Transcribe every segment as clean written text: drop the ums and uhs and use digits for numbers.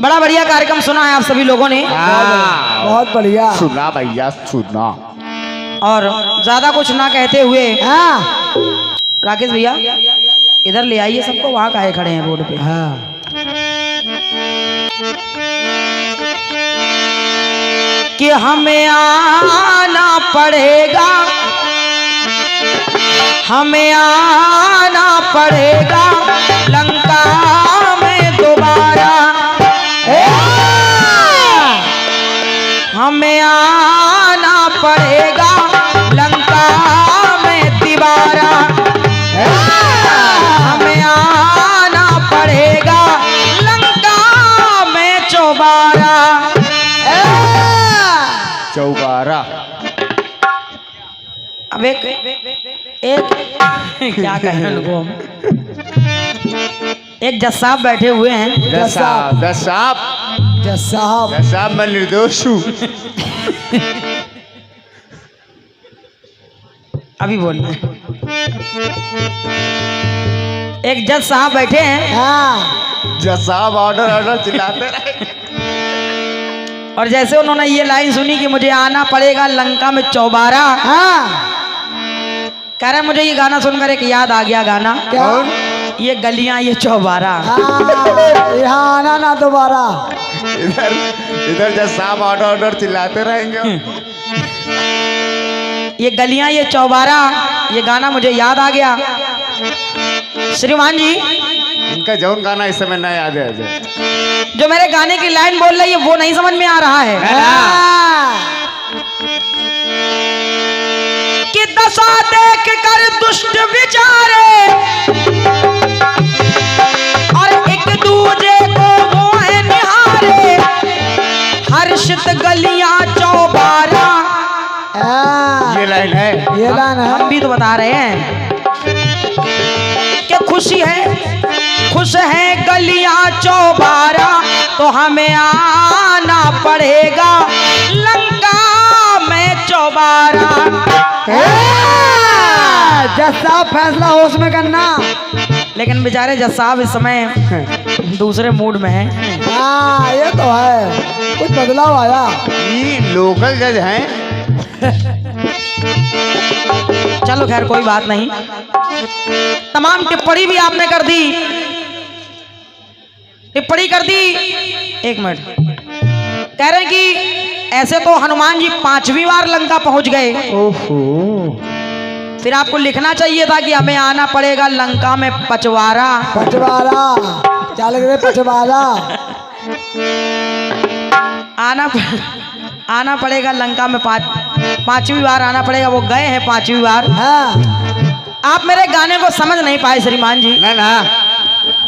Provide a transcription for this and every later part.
बड़ा बढ़िया कार्यक्रम सुना है आप सभी लोगों ने। बहुत बढ़िया सुना भैया सुना। और ज्यादा कुछ ना कहते हुए राकेश भैया इधर ले आइए सबको, वहाँ काहे खड़े हैं रोड पे। कि हमें आना पड़ेगा, हमें आना पड़ेगा लंका में दोबारा, हमें आना पड़ेगा लंका में दोबारा, हमें आना पड़ेगा लंका में चौबारा। चौबारा अब एक क्या कहें उनको, एक जज साहब बैठे हुए हैं। दस साहब मैं निर्दोष हूँ। अभी बोलना है। एक जज साहब बैठे हैं। जज साहब ऑर्डर ऑर्डर चिल्लाते रहे। और जैसे उन्होंने ये लाइन सुनी कि मुझे आना पड़ेगा लंका में चौबारा, कह रहे मुझे ये गाना सुनकर एक याद आ गया गाना। कौन? ये गलियां ये चौबारा। यहाँ आना ना दोबारा। इधर जज साहब ऑर्डर ऑर्डर चिल्लाते रहेंगे। ये गलियां ये चौबारा, ये गाना मुझे याद आ गया। श्रीमान जी इनका जौन गाना इस समय ना याद है अजय। जो मेरे गाने की लाइन बोल रही है वो नहीं समझ में आ रहा है। कि दशा देख कर दुष्ट विचारे और एक दूजे को वो है निहारे, हर्षित गलियां चौबारा। ये लाइन है, ये लाइन है। हम भी तो बता रहे हैं कि खुशी है, खुश है गलियां चौबारा, तो हमें आना पड़ेगा लंका में चौबारा। जज साहब फैसला होश में करना। लेकिन बेचारे जज साहब इस समय दूसरे मूड में हैं। ये तो है, कुछ बदलाव आया। ये लोकल जज हैं। चलो खैर कोई बात नहीं, तमाम टिप्पणी भी आपने कर दी, टिप्पणी कर दी। एक मिनट, कह रहे हैं कि ऐसे तो हनुमान जी 5वीं बार लंका पहुंच गए। फिर आपको लिखना चाहिए था कि हमें आना पड़ेगा लंका में पचवारा। पचवारा चल गए, पचवारा आना पड़ेगा लंका में 5वीं बार आना पड़ेगा। वो गए हैं 5वीं बार। आप मेरे गाने को समझ नहीं पाए श्रीमान जी। ना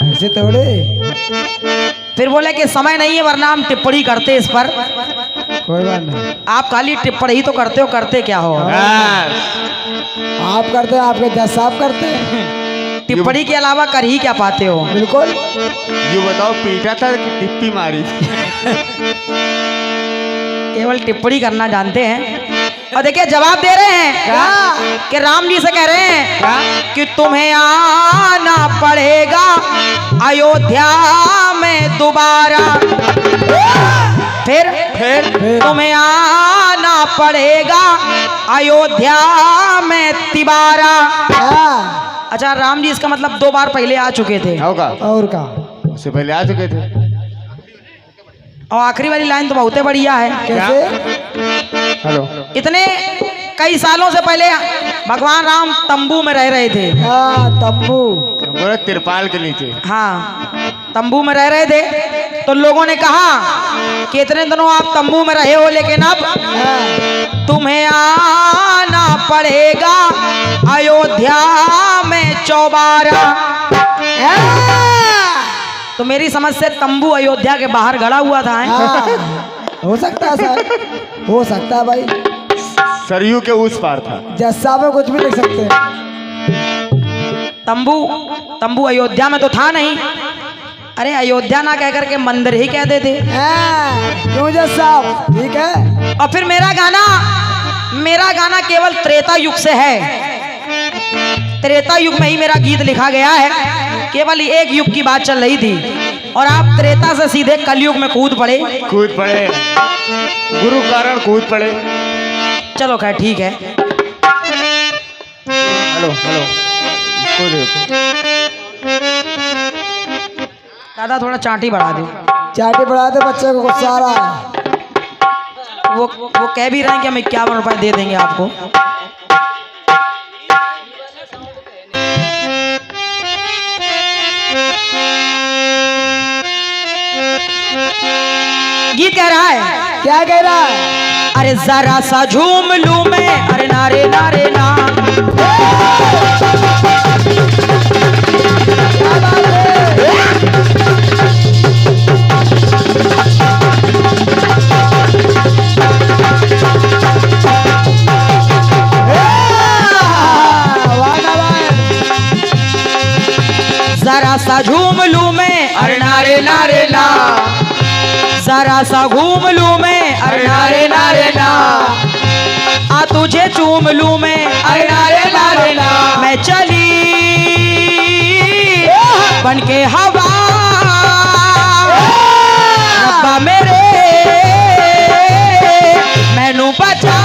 ऐसे थोड़े। फिर बोले कि समय नहीं है वरना हम टिप्पणी करते इस पर। कोई बात नहीं, आप खाली टिप्पणी ही तो करते हो, करते क्या हो? आप करते हैं, आपके जज साहब करते हैं। टिप्पणी के अलावा कर ही क्या पाते हो? बिल्कुल। ये बताओ पीटा था कि टिप्पी मारी? केवल टिप्पणी करना जानते हैं। और देखिए जवाब दे रहे हैं कि राम जी से कह रहे हैं कि तुम्हें आना पड़ेगा अयोध्या में दोबारा, फिर तुम्हें आना पड़ेगा अयोध्या में तिबारा। अच्छा राम जी इसका मतलब 2 बार पहले आ चुके थे। होगा और का उससे पहले आ चुके थे। और आखिरी वाली लाइन तो बहुत बढ़िया है। कैसे? हेलो, इतने कई सालों से पहले भगवान राम तंबू में रह रहे थे। तंबू बोले तिरपाल के नीचे। हाँ, तंबू में रह रहे थे तो लोगों ने कहा कि इतने दिनों आप तंबू में रहे हो लेकिन अब तुम्हें आना पड़ेगा अयोध्या में चौबारा। तो मेरी समझ से तंबू अयोध्या के बाहर गड़ा हुआ था। हो सकता है सर, हो सकता है भाई। सरयू के उस पार था। जज साहब में कुछ भी लिख सकते हैं। तंबू अयोध्या में तो था नहीं। अरे अयोध्या ना कह करके मंदिर ही कह देते। क्यों जज साहब? ठीक है। और फिर मेरा गाना केवल त्रेता युग से है। त्रेता युग में ही मेरा गीत लिखा गया है। केवल एक युग की बात चल रही थी और आप त्रेता से सीधे कलयुग में कूद पड़े। कूद पड़े, गुरु कारण कूद पड़े। चलो खैर ठीक है। हेलो हेलो, इसको देखो। दादा थोड़ा चांटी बढ़ा दो। चाटी बढ़ा दे, बच्चे को गुस्सा आ रहा है। वो कह भी रहे हैं कि हम 51 रुपए दे देंगे आपको। गीत कह रहा है, क्या कह रहा है? अरे जरा सा झूम लूं मैं, अरे नारे नारे ना। जरा सा झूम लूं मैं, अरे नारे नारे ना। जरा सा घूम लूं मैं, अरे नारे नारे ना। आ तुझे चूम लूं मैं, अरे नारे नारे ना। मैं चली बनके हवा, रब्बा मेरे मैनू बचा।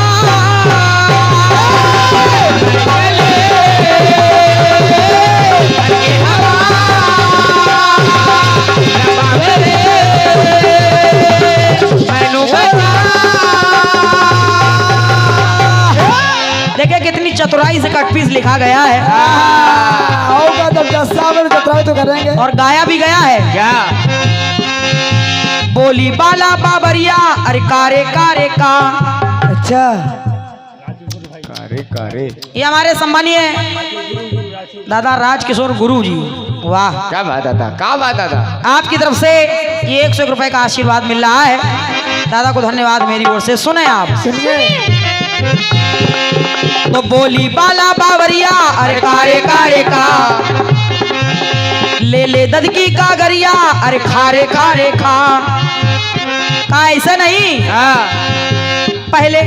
देखिए कितनी चतुराई से कटपीस लिखा गया है। होगा तो चतुराई तो करेंगे। और गाया भी गया है। क्या? बोली बाला बाबरिया, अरे कारे कारे का। अच्छा, कारे कारे। ये हमारे सम्मानीय दादा राजकिशोर गुरु जी। वाह, क्या बात आता, क्या बात आता। आपकी तरफ से ये 101 रुपए का आशीर्वाद मिल रहा है। दादा को धन्यवाद मेरी ओर से। सुने आप, सुनिए। तो बोली बाला बावरिया, अरे कारे कारे का। ले ले ददकी का गरिया, अरे खारे खारे खा। का ऐसा नहीं, पहले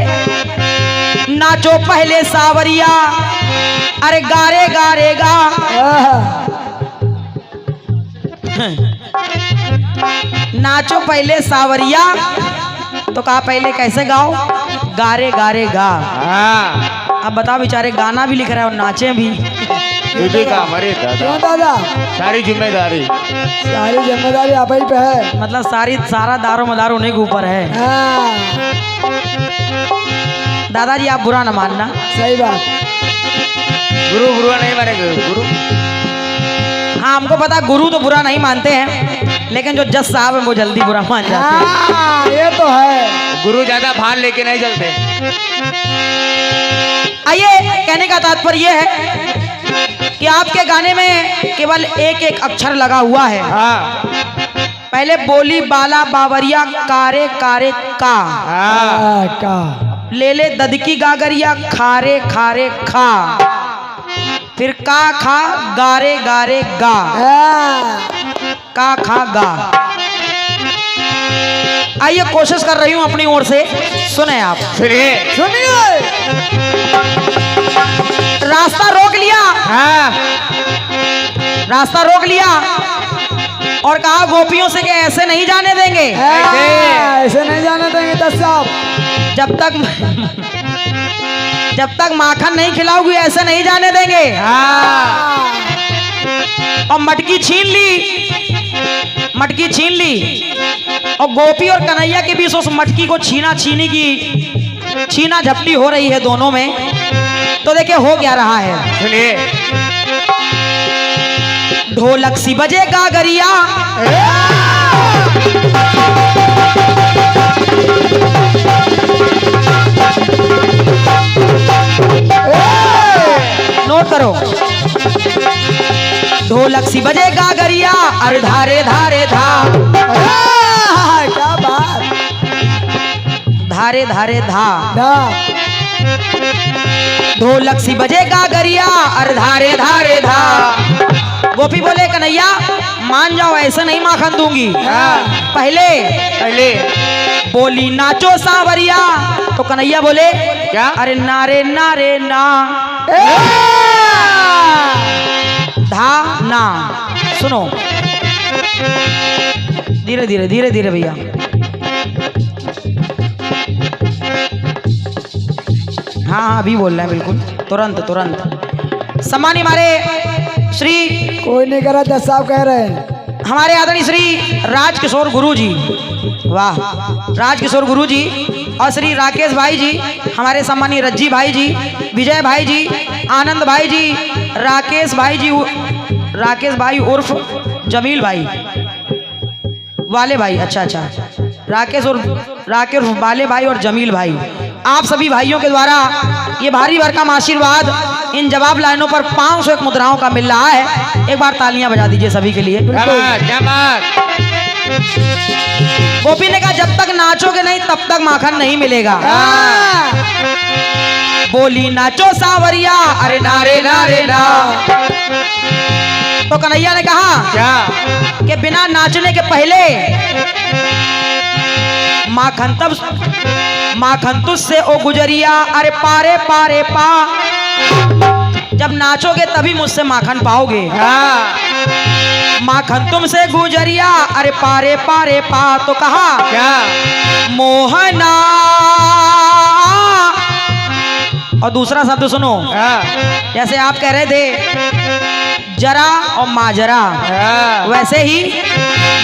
नाचो पहले सावरिया, अरे गारे गारे गा। नाचो पहले सावरिया, तो कहा पहले कैसे गाओ? गारे गारे गा। अब बताओ, बेचारे गाना भी लिख रहे हैं और नाचे भी। का मरे दादा, क्यों दादा? सारी जिम्मेदारी आप ही पे है। मतलब सारा दारो मदार उन्हीं के ऊपर है। दादाजी आप बुरा न मानना। सही बात। गुरु बुरा नहीं मानेंगे गुरु। हाँ, हमको पता गुरु तो बुरा नहीं मानते हैं, लेकिन जो जज साहब है वो जल्दी बुरा मान जाते हैं। ये तो है। गुरु ज्यादा भान लेके नहीं चलते। आइए, कहने का तात्पर्य यह है कि आपके गाने में केवल एक एक अक्षर लगा हुआ है। पहले बोली बाला बावरिया, कारे कारे का। का ले ले ददकी गागरिया, खारे खारे खा। फिर का खा गारे गारे गा। का खा गा। आइए, कोशिश कर रही हूं अपनी ओर से। सुने आप, सुनिए। रास्ता रोक लिया। रास्ता रोक लिया और कहा गोपियों से कि ऐसे नहीं जाने देंगे। ऐसे नहीं जाने देंगे दस साहब। जब तक माखन नहीं खिलाओगी ऐसे नहीं जाने देंगे। और मटकी छीन ली और गोपी और कन्हैया के बीच उस मटकी को छीना झपटी हो रही है दोनों में। तो देखिए हो क्या रहा है, सुनिए। ढोलक सी बजे गागरिया, नोट करो। ढोलक सी बजे गागरिया, अरे धारे धारे धा। क्या बात। धारे धारे धा। ढोलक सी बजे गागरिया, अरे धारे धारे धा। गोपी बोले कन्हैया मान जाओ, ऐसे नहीं माखन दूंगी। पहले बोली नाचो सांवरिया, तो कन्हैया बोले क्या? अरे नारे नारे ना। धा ना। सुनो, धीरे धीरे धीरे धीरे भैया। हाँ हाँ अभी बोल रहे हैं बिल्कुल, तुरंत तुरंत। सम्मानी हमारे श्री, कोई नहीं करा, जज साहब कह रहे हैं। हमारे आदरणीय श्री राजकिशोर गुरु जी, वाह, राजकिशोर गुरु जी और श्री राकेश भाई जी, हमारे सम्मानीय रज्जी भाई जी, विजय भाई जी, आनंद भाई जी, राकेश भाई उर्फ जमील भाई, वाले भाई, अच्छा अच्छा, राकेश उर्फ वाले भाई और जमील भाई, आप सभी भाइयों के द्वारा ये भारी भरकम आशीर्वाद इन जवाब लाइनों पर 501 मुद्राओं का मिल रहा है। एक बार तालियां बजा दीजिए सभी के लिए। गोपी ने कहा जब तक नाचोगे नहीं तब तक माखन नहीं मिलेगा। बोली नाचो सावरिया, अरे नारे नारे ना। तो कन्हैया ने कहा क्या कि बिना नाचने के पहले माखन तुझसे ओ गुजरिया, अरे पारे पारे पा। जब नाचोगे तभी मुझसे माखन पाओगे। माखन तुमसे गुजरिया, अरे पारे पारे पा। तो कहा क्या मोहना, और दूसरा शब्द सुनो, जैसे आप कह रहे थे जरा और माजरा, वैसे ही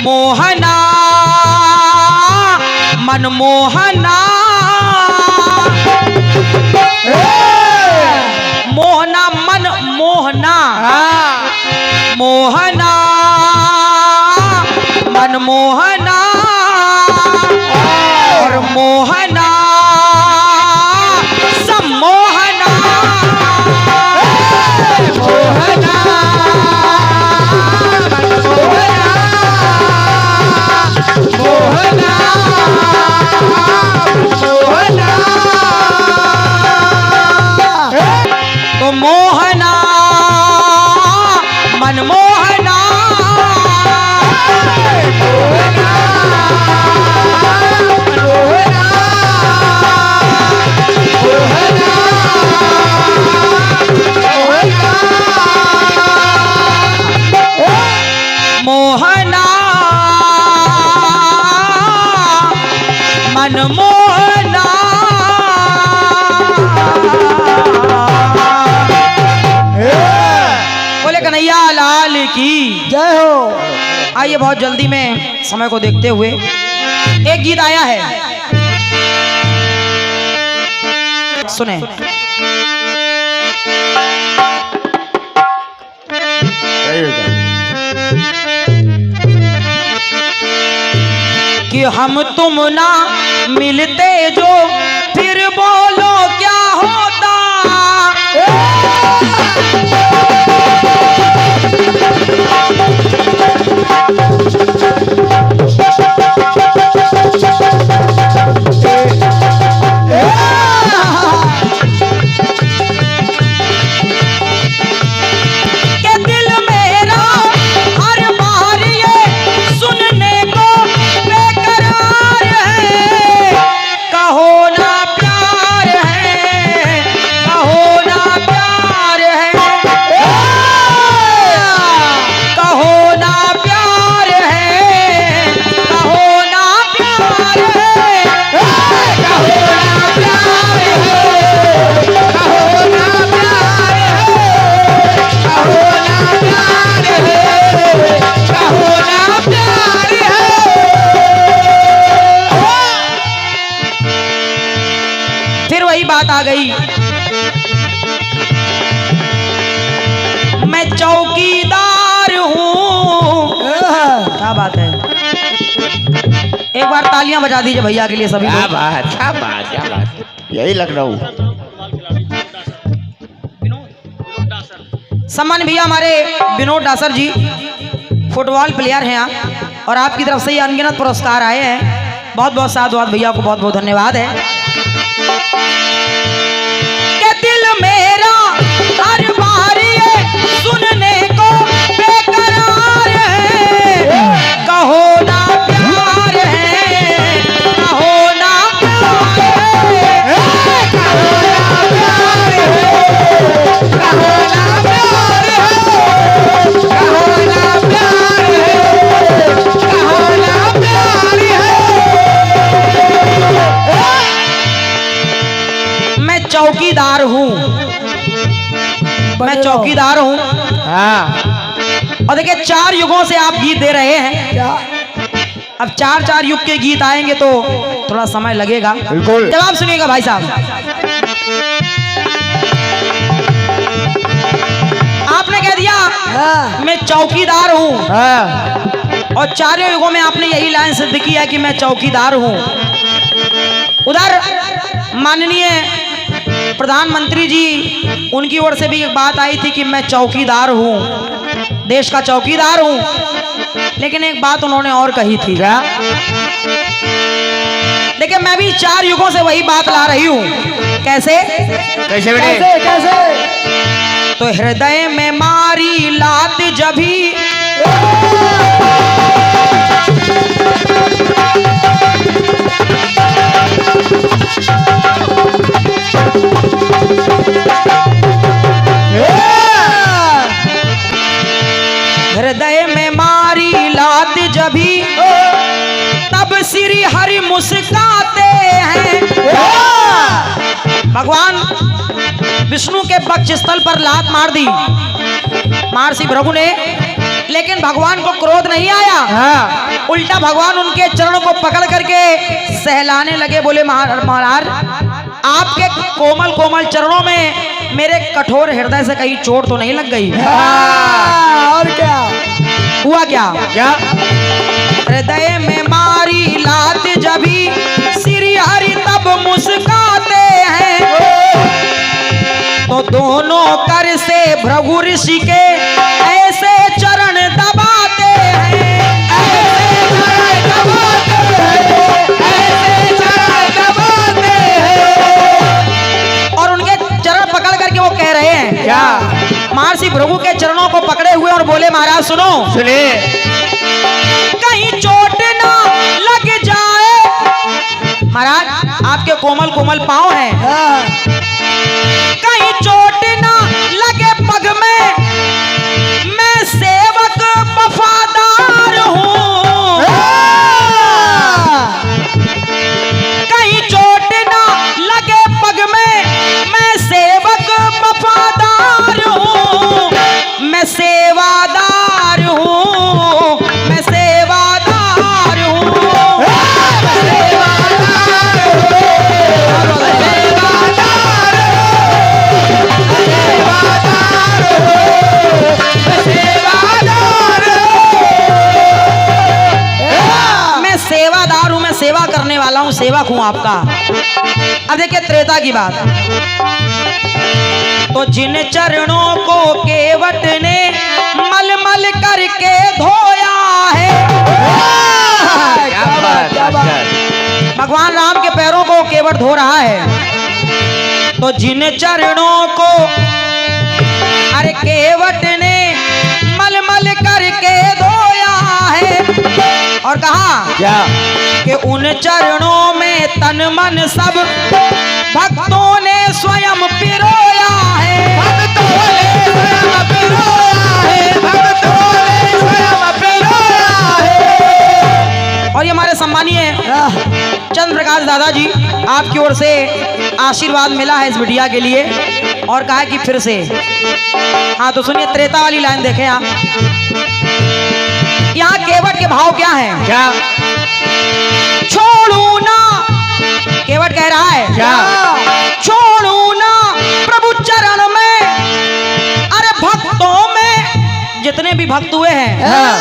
मोहना मनमोहना, मोहना मन मोहना, मोहना मनमोहना, और मोहना सम्मोहना, मोहना मोहना मोहना, तो मोहना मनमोहना, मोहना मनमोहना। बोले कन्हैया लाल की जय हो। आइए बहुत जल्दी में समय को देखते हुए एक गीत आया है, सुने। कि हम तुम ना मिलते जो फिर बोलो क्या होता। आ गई, मैं चौकीदार हूँ। क्या बात है, एक बार तालियां बजा दीजिए भैया के लिए सभी। क्या बात क्या बात क्या बात, यही लखनऊ। सम्मान भैया हमारे विनोद डासर जी फुटबॉल प्लेयर हैं आप, और आपकी तरफ से ये अनगिनत पुरस्कार आए हैं। बहुत बहुत साधुवाद भैया को बहुत बहुत धन्यवाद है। के दिल मेरा हर बारी सुनने को बेकरार है, कहो ना प्यार है, कहो ना प्यार है, कहो ना प्यार है, कहो ना प्यार है, कहो ना प्यार है, कहो ना प्यार है। चौकीदार हूँ। हाँ और देखिए 4 युगों से आप गीत दे रहे हैं। क्या अब 4 युग के गीत आएंगे तो थोड़ा समय लगेगा। बिल्कुल। जवाब सुनिएगा भाई साहब। आपने कह दिया हाँ मैं चौकीदार हूँ, हाँ और 4 युगों में आपने यही लाइन सिद्ध किया कि मैं चौकीदार हूँ। उधर माननीय प्रधानमंत्री जी, उनकी ओर से भी एक बात आई थी कि मैं चौकीदार हूँ, देश का चौकीदार हूँ। लेकिन एक बात उन्होंने और कही थी। क्या? देखिए मैं भी 4 युगों से वही बात ला रही हूँ। कैसे? कैसे बेटे? कैसे कैसे तो हृदय में मारी लात जभी, हृदय में मारी लात जभी, तब श्री हरि मुस्काते हैं। भगवान विष्णु के वक्षस्थल पर लात मार दी महर्षि भृगु ने, लेकिन भगवान को क्रोध नहीं आया। हाँ उल्टा भगवान उनके चरणों को पकड़ करके सहलाने लगे। बोले महाराज, आपके कोमल कोमल चरणों में मेरे कठोर हृदय से कहीं चोट तो नहीं लग गई? हाँ, और क्या हुआ क्या? क्या? हृदय में मारी लात जभी, श्री हरि तब मुस्काते हैं। तो दोनों कर से भृगु ऋषि के ऐसे चरण दबाते हैं, ऐसे चरण दबाते हैं, ऐसे चरण दबाते हैं। और उनके चरण पकड़ करके वो कह रहे हैं क्या? महर्षि भृगु के चरणों को पकड़े हुए और बोले महाराज सुनो, सुनिए। कहीं चोट ना लग जाए। महाराज आपके कोमल कोमल पांव हैं, हाँ कहीं चोट ना लगे पग में, मैं सेवक वफादार हूँ। कहीं चोट ना लगे पग में, मैं सेवक वफादार हूँ, मैं सेवादार हूँ, मैं सेवादार हूँ, मैं सेवादार हूँ, मैं सेवादार मैं सेवादार हूं, मैं सेवा करने वाला हूं, सेवक हूं आपका। अब देखिए त्रेता की बात। तो जिन चरणों को केवट ने मल मल करके धोया है। क्या बात, मास्टर? भगवान राम के पैरों को केवट धो रहा है। तो जिन चरणों को अरे केवट ने मल मल करके धोया है, और कहा क्या? कि उन चरणों में तन मन सब भक्तों ने स्वयं पिरोया है। भक्तों ने स्वयं पिरोया है, भक्तों ने स्वयं पिरोया है। और ये हमारे सम्मानीय चंद्र प्रकाश दादाजी, आपकी ओर से आशीर्वाद मिला है इस बिटिया के लिए, और कहा कि फिर से। हाँ तो सुनिए त्रेता वाली लाइन देखें आप। यहाँ केवट के भाव क्या है? क्या? छोड़ू ना, केवट कह रहा है क्या? छोड़ू ना प्रभु चरण में, अरे भक्तों में जितने भी भक्त हुए हैं। हाँ।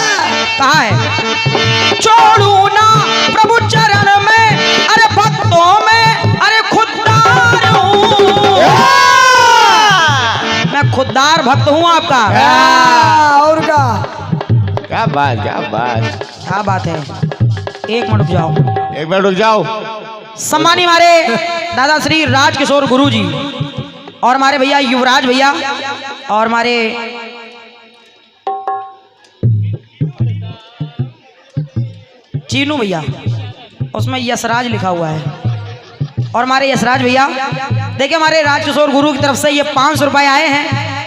कहा है छोड़ू ना प्रभु चरण में, अरे भक्तों में, अरे खुददार हूँ, मैं खुददार भक्त हूँ आपका। हाँ, और क्या क्या बात, क्या बात। क्या बात है? एक मिनट रुक जाओ। एक मिनट रुक जाओ। सम्मानी हमारे दादा श्री राजकिशोर गुरु जी, और हमारे भैया युवराज भैया, और हमारे चीनू भैया, उसमें यशराज लिखा हुआ है, और हमारे यशराज भैया देखिए, हमारे राजकिशोर गुरु की तरफ से ये 500 रुपए आए हैं,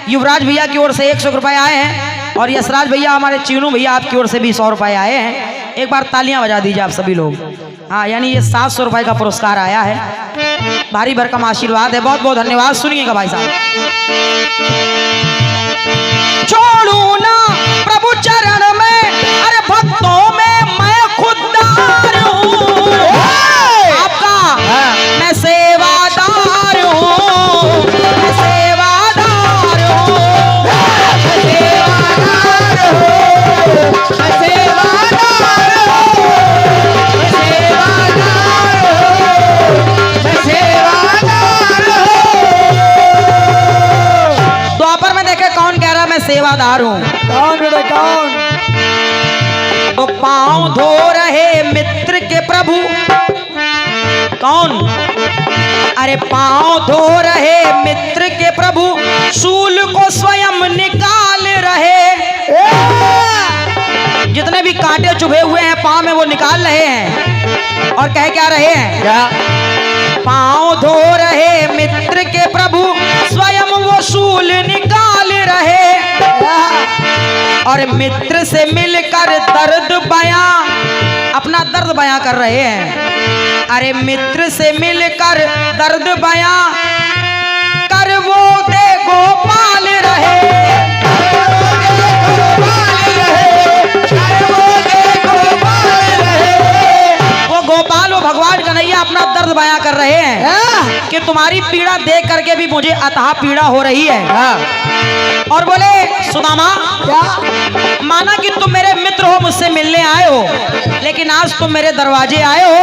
युवराज भैया की ओर से 100 रुपए आए हैं, और यशराज भैया हमारे चीनू भैया आपकी ओर से भी 100 रुपए आए हैं। एक बार तालियां बजा दीजिए आप सभी लोग। हाँ, यानी ये 700 रुपए का पुरस्कार आया है। भारी भरकम आशीर्वाद है, बहुत बहुत धन्यवाद। सुनिएगा भाई साहब। छोड़ू ना प्रभु चरण में, अरे भक्तों में मैं खुददार हूँ। आपका मैं सेवादार हूँ, मैं सेवादार हूँ, मैं सेवादार हूँ, मैं सेवादार हूँ, मैं सेवादार हूँ, मैं सेवादार हूँ। द्वापर में देखे कौन कह रहा मैं सेवादार हूँ? कौन बेटा कौन? तो पांव धो रहे मित्र के प्रभु, कौन? अरे पांव धो रहे मित्र के प्रभु, शूल को स्वयं निकाल रहे। जितने भी कांटे चुभे हुए हैं पांव में वो निकाल रहे हैं। और कह क्या रहे हैं? क्या? पांव धो रहे मित्र के प्रभु, स्वयं वो शूल निकाल रहे। और मित्र से मिलकर दर्द बयां, अपना दर्द बयां कर रहे हैं। अरे मित्र से मिलकर दर्द बयां कर वो दे गोपाल रहे, कर वो दे गोपाल रहे, कर वो दे गोपाल रहे। वो गोपाल, वो भगवान कन्हैया अपना दर्द बयां कर रहे हैं कि तुम्हारी पीड़ा देख करके भी मुझे अथाह पीड़ा हो रही है। और बोले सुदामा, क्या? माना कि तुम मेरे मित्र हो, मुझसे मिलने आए हो, लेकिन आज तुम मेरे दरवाजे आए हो,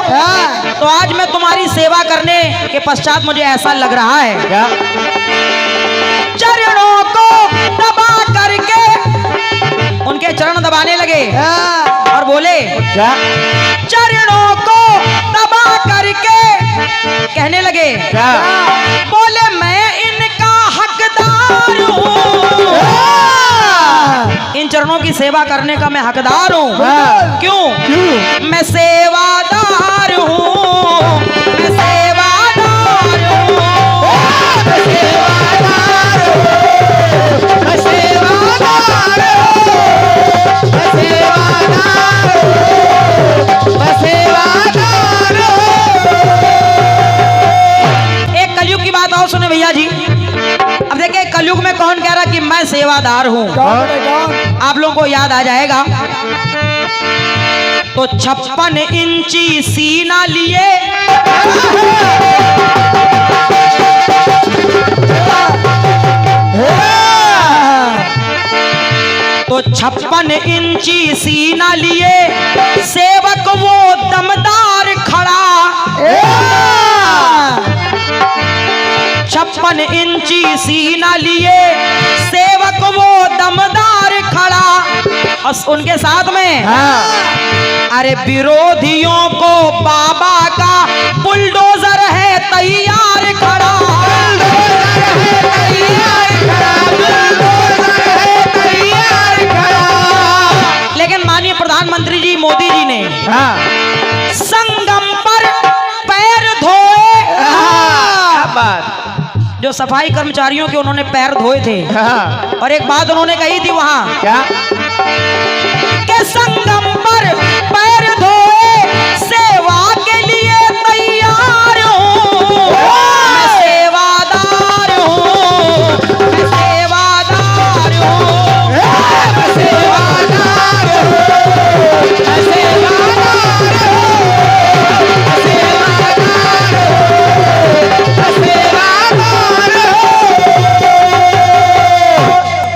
तो आज मैं तुम्हारी सेवा करने के पश्चात मुझे ऐसा लग रहा है। क्या? चरणों को दबा करके उनके चरण दबाने लगे और बोले, क्या? चरणों को दबा करके कहने लगे, क्या? बोले मैं इनका हकदार हूँ, इन चरणों की सेवा करने का मैं हकदार हूँ। क्यों? क्यों? मैं सेवादार हूँ, मैं सेवादार हूँ, मैं सेवादार हूँ, मैं सेवादार हूँ, मैं सेवादार हूँ, मैं सेवादार हूँ। एक कलयुग की बात और सुने भैया जी। अब देखिए कलयुग में कौन कह रहा कि मैं सेवादार हूँ? कौन बेटा कौन? आप लोगों को याद आ जाएगा। तो 56 इंची सीना लिए, तो 56 इंची सीना लिए, सेवक वो दमदार खड़ा। 56 इंची सीना लिए, सेवक वो दमदार खड़ा। और उनके साथ में अरे विरोधियों को बाबा का बुलडोजर है तैयार खड़ा, बुलडोजर है तैयार खड़ा, बुलडोजर है तैयार खड़ा। लेकिन माननीय प्रधानमंत्री जी मोदी जी ने संगम पर पैर धोए। क्या बात? जो सफाई कर्मचारियों के उन्होंने पैर धोए थे। और एक बात उन्होंने कही थी वहां, क्या? के संगम पर पैर धोए, सेवा के लिए तैयार हूँ, मैं सेवादार हूँ, मैं सेवादार हूँ, मैं सेवादार हूँ, मैं सेवादार हूँ, मैं सेवादार हूँ, मैं सेवादार हूँ।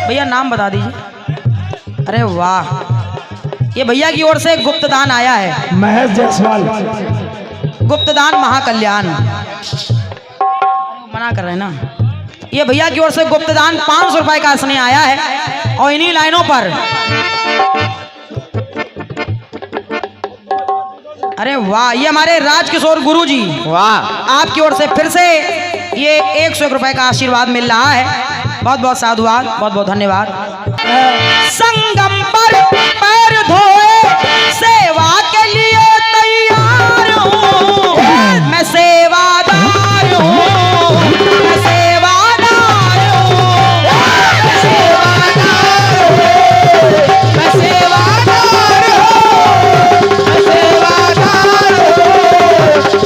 भैया नाम बता दीजिए। अरे वाह, ये भैया की ओर से गुप्तदान आया है। महेश जायसवाल। गुप्तदान महाकल्याण, मना कर रहे हैं ना। ये भैया की ओर से गुप्तदान 500 रुपए का स्नेह आया है। और इन्हीं लाइनों पर अरे वाह, ये हमारे राजकिशोर गुरु जी, वाह, आपकी ओर से फिर से ये 101 रुपए का आशीर्वाद मिल रहा है। बहुत बहुत साधुवाद, बहुत बहुत धन्यवाद। संगम पर पैर धोए, सेवा के लिए तैयार हूँ, मैं सेवादार हूँ, मैं सेवादार हूँ, मैं सेवादार हूँ, मैं सेवादार हूँ, मैं सेवादार हूँ,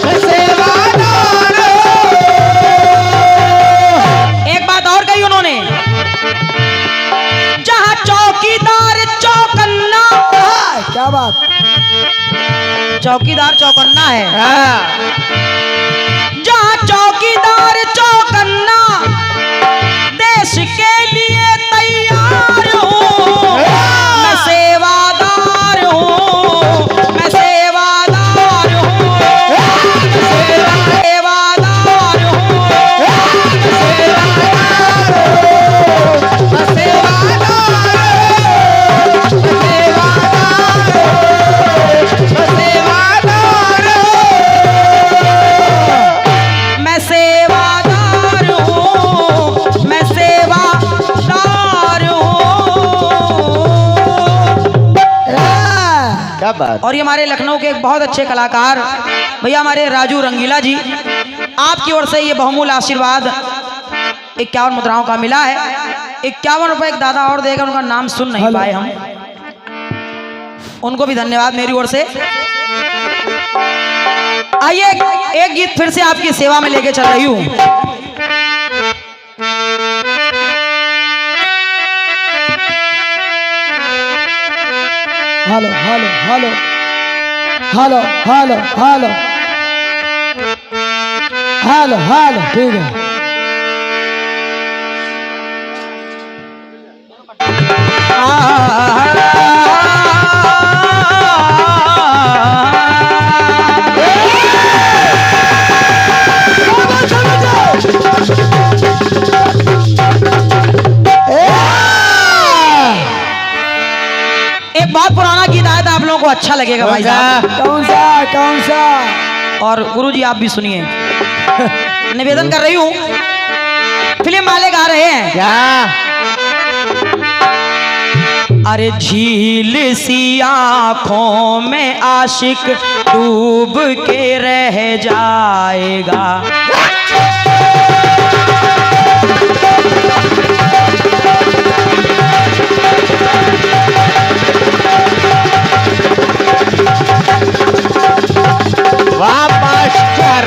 मैं सेवादार हूँ। एक बात और कही उन्होंने चौकीदार चौकन्ना है। हाँ। जहाँ चौकीदार चौकन्ना देश के लिए तैयार हूँ, मैं सेवादार हूँ, मैं सेवादार हूँ, सेवादार हूँ, मैं सेवादार हूँ, मैं सेवादार हूँ। क्या बात। और ये हमारे लखनऊ के एक बहुत अच्छे कलाकार भैया हमारे राजू रंगीला जी, आपकी ओर से ये बहुमूल्य आशीर्वाद 51 मुद्राओं का मिला है। 51 रुपए एक दादा और देगा, उनका नाम सुन नहीं पाए हम, उनको भी धन्यवाद मेरी ओर से। आइए एक गीत फिर से आपकी सेवा में लेके चल रही हूँ। Hello hello hello hello hello hello hello hello ठीक है। एक बहुत पुराना गीत आया था, आप लोगों को अच्छा लगेगा भाई साहब। कौन सा कौन सा? और गुरुजी आप भी सुनिए। निवेदन कर रही हूँ, फिल्म वाले गा रहे हैं क्या? अरे झील सी आंखों में आशिक डूब के रह जाएगा, वाह मास्टर।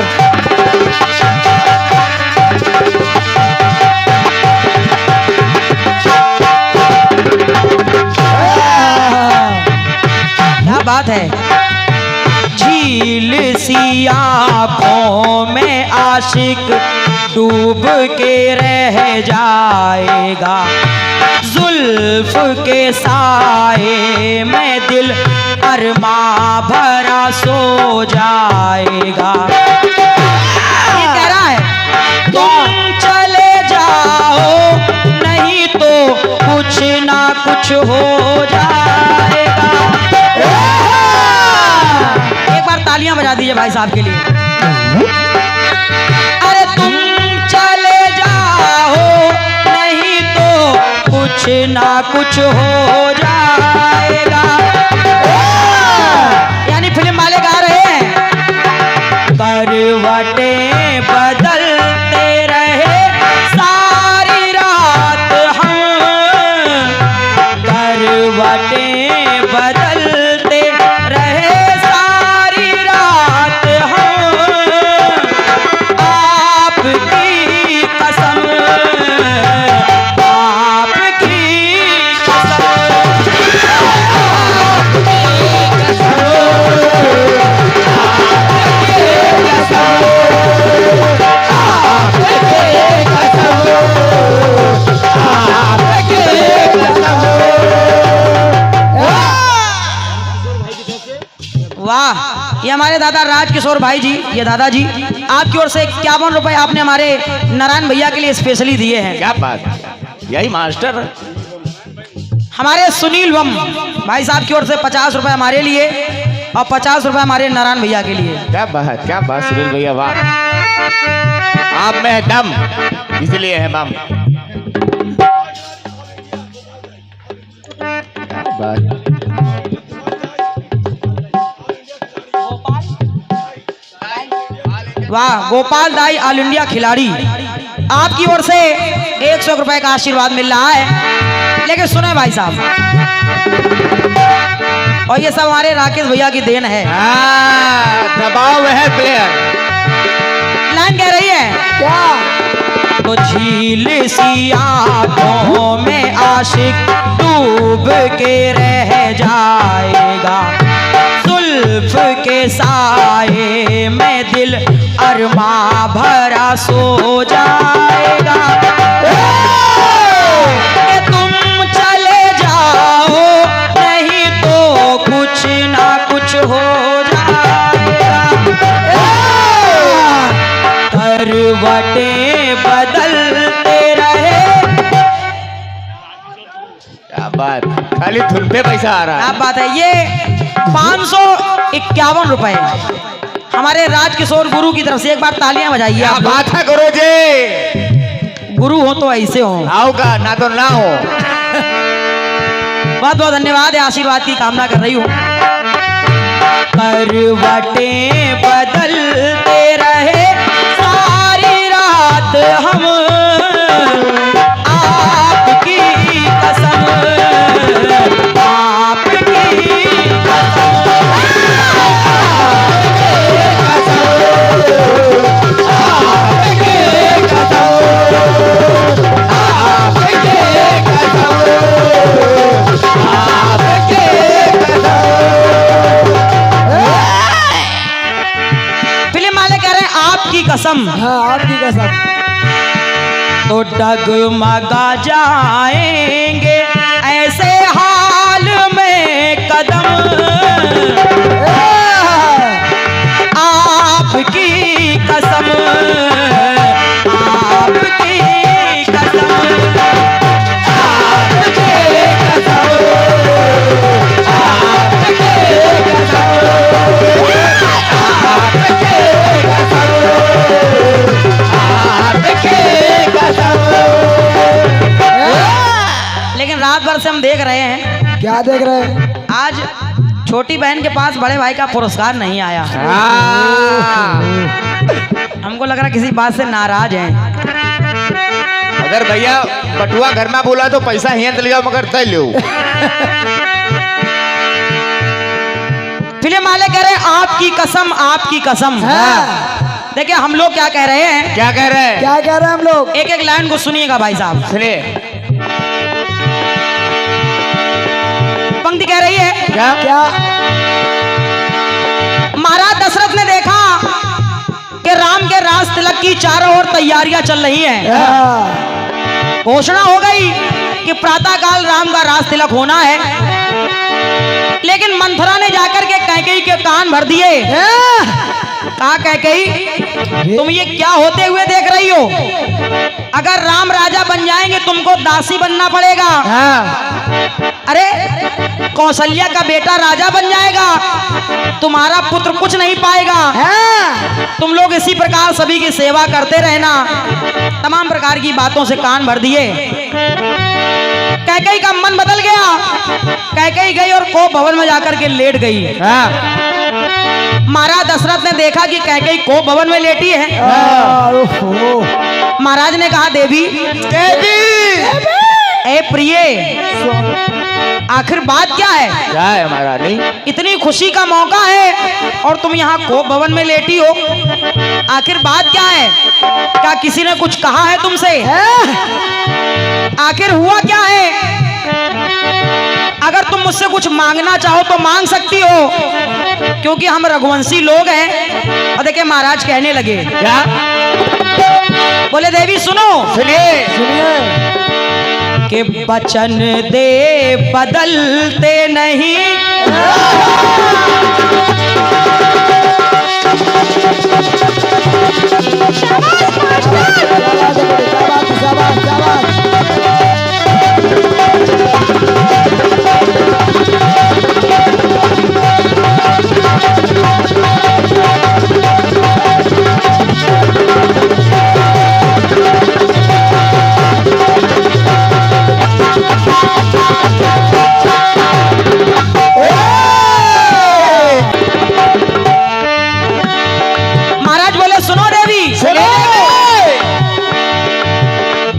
क्या बात है। झील सी आंखों में आशिक डूब के रह जाएगा, जुल्फ के साए में दिल अरमा भरा सो जाएगा। ये कह रहा है तुम चले जाओ नहीं तो कुछ ना कुछ हो जाएगा। एक बार तालियां बजा दीजिए भाई साहब के लिए। अरे तुम चले जाओ नहीं तो कुछ ना कुछ हो जाएगा। यानी फिल्म वाले गा रहे हैं करवटें बदलते रहे सारी रात हम, करवटें बदलते रहे सारी रात हम, आपकी कसम आपकी कसम। वाह, ये हमारे दादा राजकिशोर भाई जी, ये दादाजी आपकी ओर से 51 रुपए आपने हमारे नारायण भैया के लिए स्पेशली दिए हैं। क्या बात। यही मास्टर। हमारे सुनील वम भाई साहब की ओर से 50 रुपए हमारे लिए और 50 रुपए हमारे नारायण भैया के लिए। क्या बात सुनील भैया, वाह। आप में है दम, इसलिए है बम। क्या बात। वाह, गोपाल दाई ऑल इंडिया खिलाड़ी, आपकी ओर से 100 रुपए का आशीर्वाद मिल रहा है। लेकिन सुने भाई साहब, और ये सब हमारे राकेश भैया की देन है। दबाव है प्लेयर। लाइन कह रही है क्या? तो झील सी आंखों में आशिक डूब के रह जाएगा, जुल्फ के साए में दिल अरमा भरा सो जाएगा। कि तुम चले जाओ नहीं तो कुछ ना कुछ हो जाएगा। करवटें बदलते रहे। क्या बात, खाली धुन पे पैसा आ रहा क्या है। बात है। ये 551 रुपए हमारे राजकिशोर गुरु की तरफ से। एक बार तालियां बजाइए क्या आप। बात है गुरु जी, गुरु हो तो ऐसे हो। आओ का ना तो ना हो। बहुत बहुत धन्यवाद है, आशीर्वाद की कामना कर रही हूँ। करवटें बदलते रहे सारी रात हम, आपकी कसम, आपकी फिल्म वाले कह रहे हैं आपकी कसम। हाँ आपकी कसम। तो डगमगा जाएंगे ऐसे हाल में कदम, आपकी कसम, आपकी कसम, आपकी कसम, लेकिन रात भर से हम देख रहे हैं क्या देख रहे हैं? आज छोटी बहन के पास बड़े भाई का पुरस्कार नहीं आया। हमको लग रहा किसी बात से नाराज हैं। अगर भैया बटुआ घर में बोला तो पैसा हियत ले जाओ, मगर तय लो। फिल्म वाले कह रहे हैं आपकी कसम, आपकी कसम। हाँ। देखिए हम लोग क्या कह रहे हैं, क्या कह रहे हैं? क्या कह रहे हैं हम लोग? एक एक लाइन को सुनिएगा भाई साहब। सुनिए। पंक्ति कह रही है, क्या? क्या? महाराज दशरथ ने देखा कि राम के राज तिलक की चारों ओर तैयारियां चल रही हैं। हाँ। घोषणा हो गई कि प्रातः काल राम का राज तिलक होना है, लेकिन मंथरा ने जाकर के कैकेयी के कान भर दिए। कहा कैकेयी तुम ये क्या होते हुए देख रही हो? अगर राम राजा बन जाएंगे तुमको दासी बनना पड़ेगा। अरे कौशल्या का बेटा राजा बन जाएगा, तुम्हारा पुत्र कुछ नहीं पाएगा। तुम लोग इसी प्रकार सभी की सेवा करते रहना। तमाम प्रकार की बातों से कान भर दिए। कैकेयी का मन बदल गया। कैकेयी गई और कोप भवन में जाकर के लेट गई। महाराज दशरथ ने देखा कि कैकेयी कोप भवन में लेटी है। महाराज ने कहा देवी, ए प्रिय, आखिर बात क्या है? क्या है महारानी? इतनी खुशी का मौका है और तुम यहाँ कोप भवन में लेटी हो। आखिर बात क्या है? क्या किसी ने कुछ कहा है तुमसे? आखिर हुआ क्या है? अगर तुम मुझसे कुछ मांगना चाहो तो मांग सकती हो, क्योंकि हम रघुवंशी लोग हैं। और देखिए महाराज कहने लगे, क्या? बोले देवी सुनो, सुनिए। सुनिए। कि वचन दे बदलते नहीं,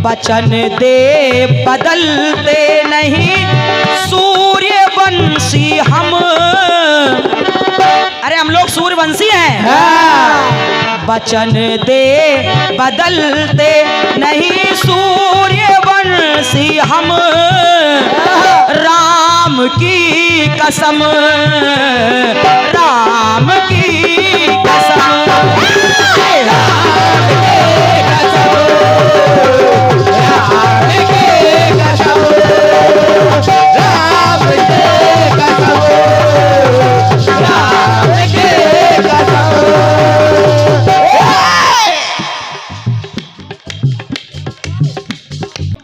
वचन दे बदलते नहीं, सूर्यवंशी हम। अरे हम लोग सूर्यवंशी हैं। वचन दे बदलते नहीं सूर्य वंशी हम, राम की कसम, राम की कसम,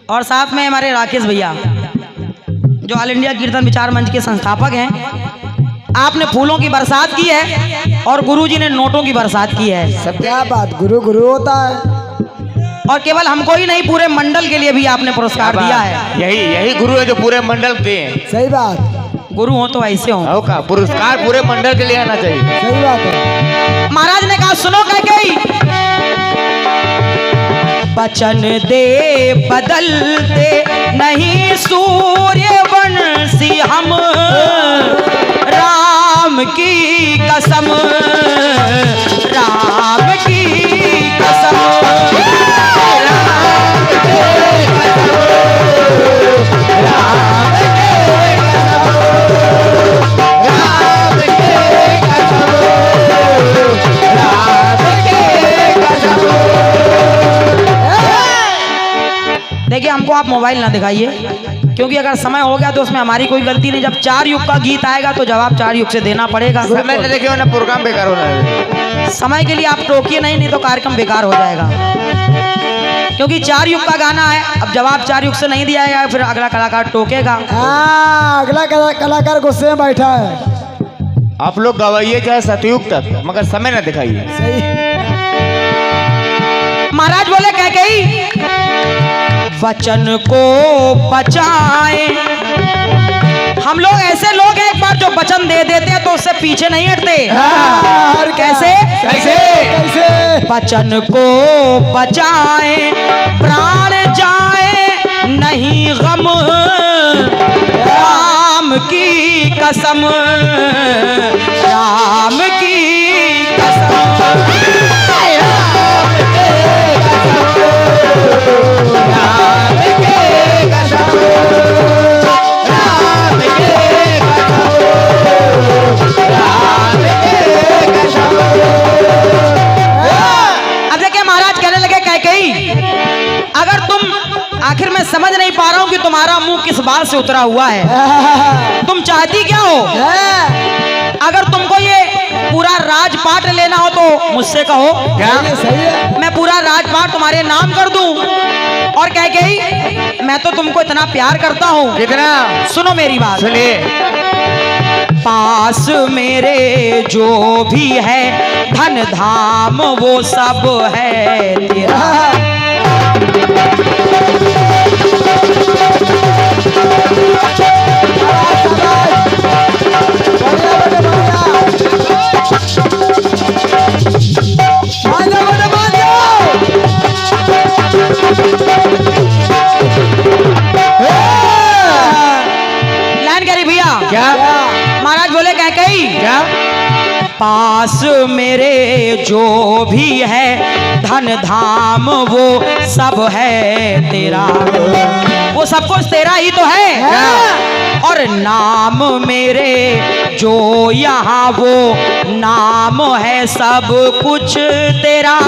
और साथ में हमारे राकेश भैया जो ऑल इंडिया कीर्तन विचार मंच के संस्थापक हैं। आपने फूलों की बरसात की है और गुरुजी ने नोटों की बरसात की है। सब क्या बात, गुरु गुरु होता है। और केवल हमको ही नहीं, पूरे मंडल के लिए भी आपने पुरस्कार दिया है। यही गुरु है जो पूरे मंडल के हैं। सही बात, गुरु हो तो ऐसे हो का पुरस्कार पूरे मंडल के लिए आना चाहिए। सही बात है। महाराज ने कहा सुनो कैकेयी, वचन दे बदलते नहीं सूर्य वंशी हम, राम की कसम, राम की कसम, राम की कसम, राम की कसम, राम की कसम, राम की कसम। देखिए हमको आप मोबाइल ना दिखाइए, क्योंकि अगर समय हो गया तो उसमें हमारी कोई गलती नहीं। जब 4 युग का गीत आएगा तो जवाब 4 युग से देना पड़ेगा। समय न देखे ना प्रोग्राम बेकार होना है। समय के लिए आप टोकिए नहीं तो कार्यक्रम बेकार हो जाएगा, क्योंकि 4 युग का गाना है। अब जवाब 4 युग से नहीं दिया जाएगा, फिर अगला कलाकार टोकेगा। हाँ, अगला कलाकार गुस्से में बैठा है। आप लोग गवाइए चाहे सतयुग तक, मगर समय न दिखाइए। सही। महाराज बोले कैकेयी, वचन को बचाए। हम लोग ऐसे लोग हैं, एक बार जो वचन दे देते हैं तो उससे पीछे नहीं हटते। और कैसे कैसे कैसे? वचन को बचाए, प्राण जाए नहीं गम, राम की कसम, राम की कसम, अगर तुम आखिर में समझ नहीं पा रहा हूं कि तुम्हारा मुंह किस बात से उतरा हुआ है, तुम चाहती क्या हो? अगर तुमको ये पूरा राजपाट लेना हो तो मुझसे कहो, क्या? सही है। मैं पूरा राजपाट तुम्हारे नाम कर दूं। और कैकेयी, मैं तो तुमको इतना प्यार करता हूं। कितना? सुनो मेरी बात, सुनिए। पास मेरे जो भी है धन धाम वो सब है तेरा। लाइन करी भैया। क्या? महाराज बोले कैकेयी, क्या? पास मेरे जो भी है धन धाम वो सब है तेरा। वो सब कुछ तेरा ही तो है। और नाम मेरे जो यहाँ वो नाम है सब कुछ तेरा।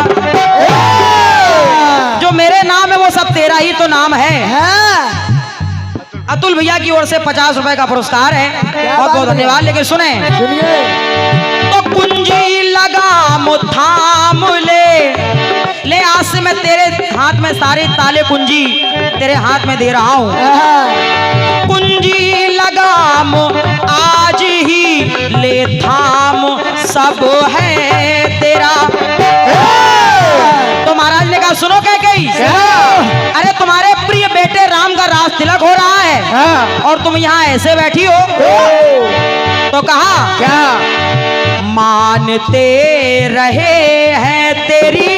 जो मेरे नाम है वो सब तेरा ही तो नाम है। अतुल भैया की ओर से 50 रुपए का पुरस्कार है, बहुत बहुत धन्यवाद। लेकिन सुने, तो कुंजी लगाम थाम ले आज से मैं तेरे हाथ में सारे ताले कुंजी तेरे हाथ में दे रहा हूँ। कुंजी लगाम आज ही ले थाम सब है तेरा। तो महाराज ने कहा सुनो कैकेयी, अरे तुम्हारे प्रिय बेटे राम का राज तिलक हो रहा है और तुम यहाँ ऐसे बैठी हो। तो कहा क्या? मानते रहे हैं तेरी,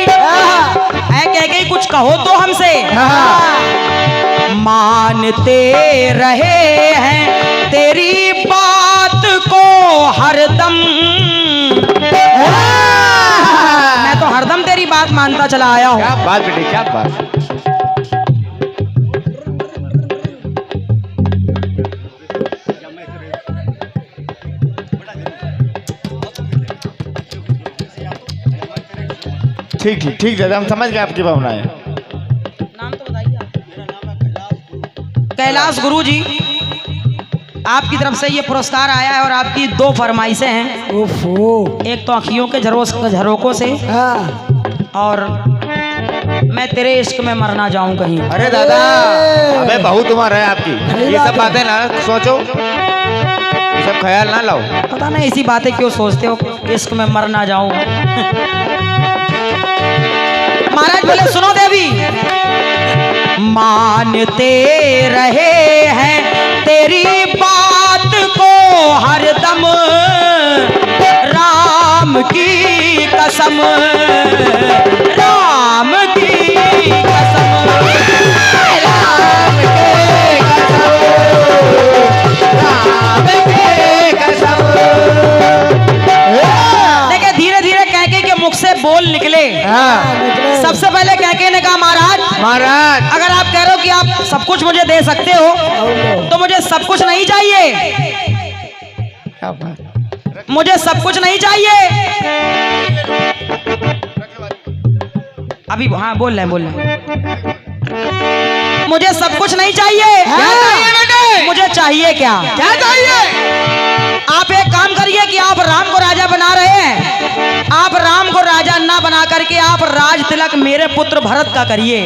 है कैकेयी कुछ कहो तो हमसे। मानते रहे हैं तेरी बात को हरदम, मैं तो हरदम मानता चला आया हूँ। क्या बात बेटे, क्या बात। ठीक ठीक ठीक दादा, हम समझ गए आपकी भावनाएं। नाम तो बताइए आप। कैलाश गुरु जी, आपकी तरफ से ये पुरस्कार आया है और आपकी 2 फरमाइशें हैं। ओफो। एक तो आँखियों के झरोकों से, हाँ। और मैं तेरे इश्क में मरना जाऊं कहीं। अरे दादा, अबे बहुत उम्र है आपकी, ये सब बातें ना सोचो, ये सब ख्याल ना लाओ। पता नहीं ऐसी बातें क्यों सोचते हो, इश्क में मर ना जाऊं। महाराज बोले सुनो देवी, मानते रहे हैं तेरी बात को हरदम, राम की कसम, राम की कसम, राम की कसम। देखिए धीरे धीरे कैके के मुख से बोल निकले। सबसे पहले कैके ने कहा, महाराज अगर आप कह रहे हो कि आप सब कुछ मुझे दे सकते हो, तो मुझे सब कुछ नहीं चाहिए, मुझे सब कुछ नहीं चाहिए। अभी हाँ बोल रहे मुझे सब कुछ नहीं चाहिए। क्या चाहिए बेटे? मुझे चाहिए क्या चाहिए? आप एक काम करिए कि आप राम को राजा बना रहे हैं, आप राम को राजा ना बना करके आप राज तिलक मेरे पुत्र भरत का करिए।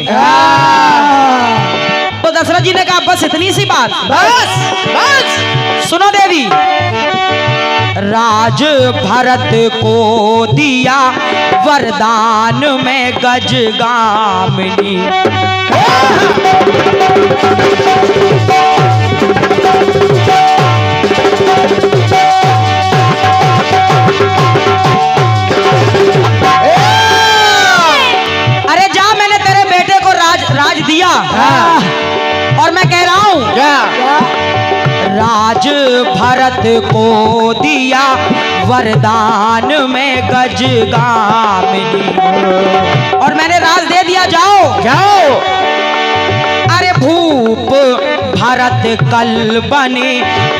तो दशरथ जी ने कहा बस इतनी सी बात, बस। सुनो देवी, राज भरत को दिया वरदान में गजगामिनी, अरे जा, मैंने तेरे बेटे को राज दिया। और मैं कह रहा हूं राज भरत को दिया वरदान में गजगामिनी, और मैंने राज दे दिया, जाओ। अरे भूप भरत कल बने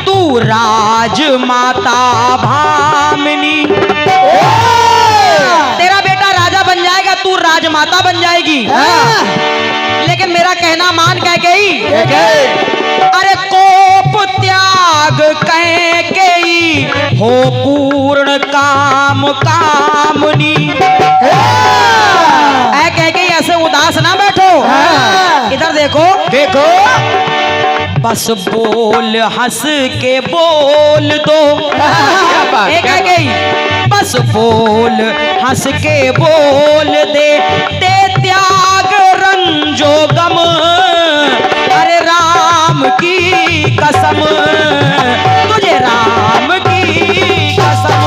तू राजमाता भामिनी, तेरा बेटा राजा बन जाएगा, तू राजमाता बन जाएगी। लेकिन मेरा कहना मान कैकेयी, अरे कोप त्याग कैकेयी हो पूर्ण काम कामनी। कैकेयी ऐसे उदास ना बैठो, इधर देखो, बस बोल हंस के बोल दो। कैकेयी बस बोल हंस के बोल दे त्याग रंजो गम, अरे राम की कसम, तुझे राम की कसम,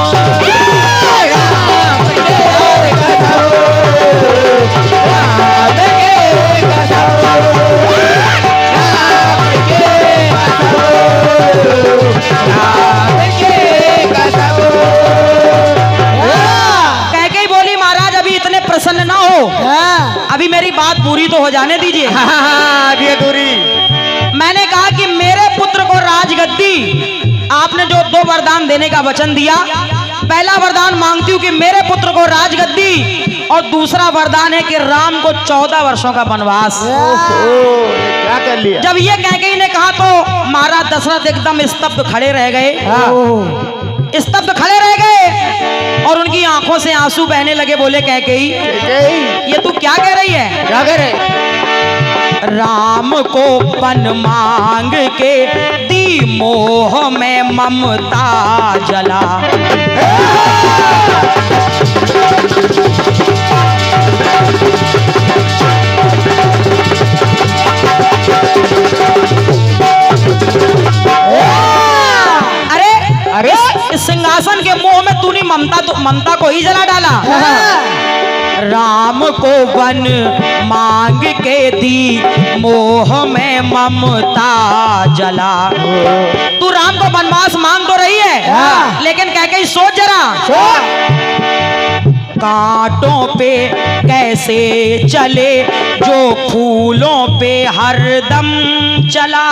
राम की कसम, राम की कसम, राम की कसम। कैकेयी बोली महाराज अभी इतने प्रसन्न ना हो, अभी मेरी बात पूरी तो हो जाने दीजिए। अभी अधूरी। मैंने कहा कि मेरे पुत्र को राजगद्दी, आपने जो 2 वरदान देने का वचन दिया, पहला वरदान मांगती हूँ कि मेरे पुत्र को राजगद्दी, और दूसरा वरदान है कि राम को 14 वर्षों का वनवास। क्या कर लिया? जब ये कैकेयी ने कहा तो महाराज दशरथ एकदम स्तब्ध खड़े रह गए, स्तब्ध खड़े रह गए, और उनकी आंखों से आंसू बहने लगे। बोले कैकेयी ये तू क्या कह रही है? क्या कह रहे? राम को पन मांग के दी मोह में ममता जला, अरे इस सिंहासन के मोह में तूने ममता को ही जला डाला। राम को वन मांग के दी मोह में ममता जला, तू राम को वनवास मांग तो रही है, लेकिन कैकेयी सोच जरा, कांटों पे कैसे चले जो फूलों पे हरदम चला।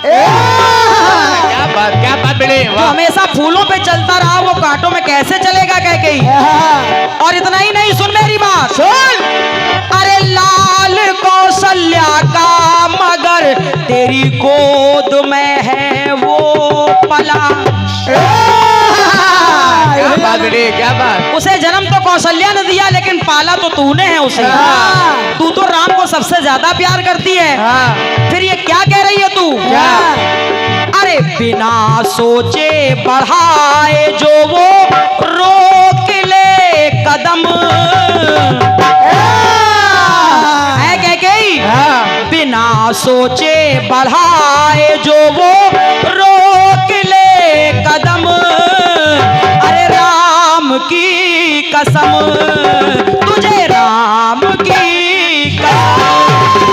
क्या बात बेटे, जो वाह। हमेशा फूलों पे चलता रहा वो कांटों में कैसे चलेगा कैकेयी। और इतना ही नहीं, सुन मेरी बात, सुन। अरे लाल कौशल्या का मगर तेरी गोद में है वो पला। क्या बात बेटे, क्या बात। उसे जन्म तो कौशल्या ने दिया लेकिन पाला तो तूने है उसे। तू तो राम को सबसे ज्यादा प्यार करती है। हाँ। फिर ये क्या कह रही है तू? क्या? अरे बिना सोचे बढ़ाए जो वो रोक ले कदम है कैकेयी। हाँ। बिना सोचे बढ़ाए जो वो रोक ले कदम। अरे राम की कसम, तुझे राम की कसम,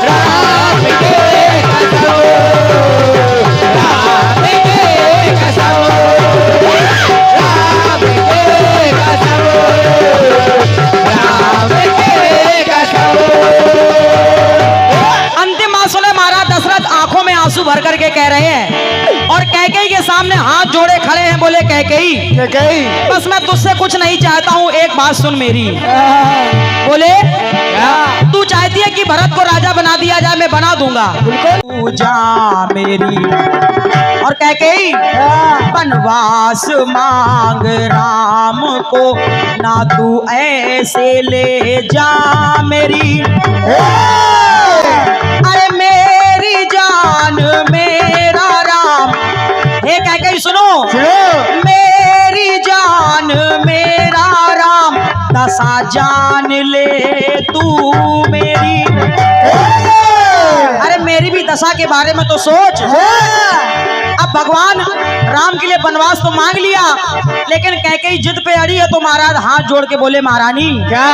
राम की कसम, राम की कसम, राम की कसम, राम की कसम। अंतिम बात सुने, महाराज दशरथ आंखों में आंसू भर करके कह रहे हैं और कैकेयी के सामने हाथ जोड़े खड़े हैं। बोले कैकेयी, बस मैं तुझसे कुछ नहीं चाहता हूँ, एक बात सुन मेरी। बोले क्या? तू चाहती है कि भरत को राजा बना दिया जाए, मैं बना दूंगा। तू जा मेरी। और कैकेयी वनवास मांग राम को ना तू ऐसे ले जा मेरी। अरे मेरी जान मेरा राम, हे कैकेयी सुनो, मेरी जान मेरा राम, दशा जान ले तू मेरी। अरे मेरी भी दशा के बारे में तो सोच। अब भगवान राम के लिए वनवास तो मांग लिया लेकिन कैकेयी जिद पे अड़ी है तो महाराज हाथ जोड़ के बोले महारानी क्या?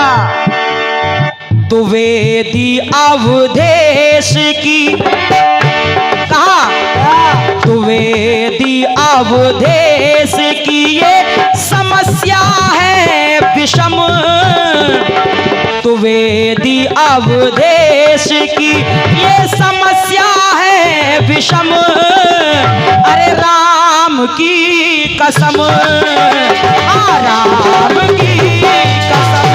द्विवेदी अवधेश की, कहा द्विवेदी अवधेश की ये समस्या है विषम। द्विवेदी अवधेश की ये समस्या है विषम। अरे राम की कसम, राम की कसम,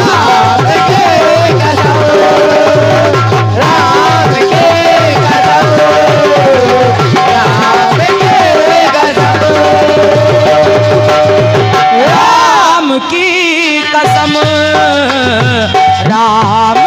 राम की कसम, राम की कसम, राम की कसम, राम की कसम, राम